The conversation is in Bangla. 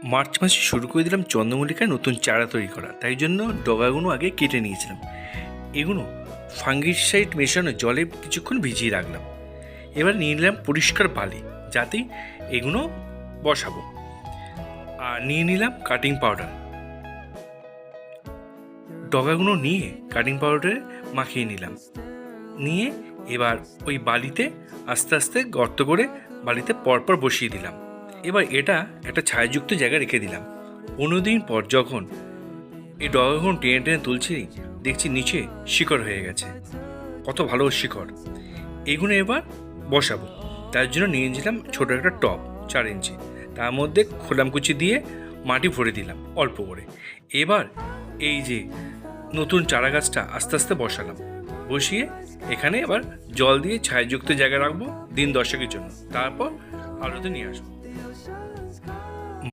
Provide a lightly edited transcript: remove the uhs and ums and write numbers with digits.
মার্চ মাসে শুরু করে দিলাম চন্দ্রমল্লিকায় নতুন চারা তৈরি করা, তাই জন্য ডগাগুলো আগে কেটে নিয়েছিলাম। এগুলো ফাঙ্গিসাইড মেশানো জলে কিছুক্ষণ ভিজিয়ে রাখলাম। এবার নিয়ে নিলাম পরিষ্কার বালি, যাতে এগুলো বসাবো। আর নিয়ে নিলাম কাটিং পাউডার। ডগাগুলো নিয়ে কাটিং পাউডারে মাখিয়ে নিলাম। নিয়ে এবার ওই বালিতে আস্তে আস্তে গর্ত করে বালিতে পরপর বসিয়ে দিলাম। এবার এটা একটা ছায়াযুক্ত জায়গায় রেখে দিলাম। 15 দিন পর যখন এই ডগাগুলো টেনে টেনে তুলছি, দেখছি নিচে শিকড় হয়ে গেছে। কত ভালো শিকড়! এগুলো এবার বসাবো। তার জন্য নিয়ে নিয়েছিলাম ছোটো একটা টব 4 ইঞ্চি, তার মধ্যে খোলামকুচি দিয়ে মাটি ভরে দিলাম অল্প করে। এবার এই যে নতুন চারা গাছটা আস্তে আস্তে বসালাম। বসিয়ে এখানে আবার জল দিয়ে ছায়াযুক্ত জায়গায় রাখবো দিন 10 জন্য, তারপর আলোতে নিয়ে আসবো।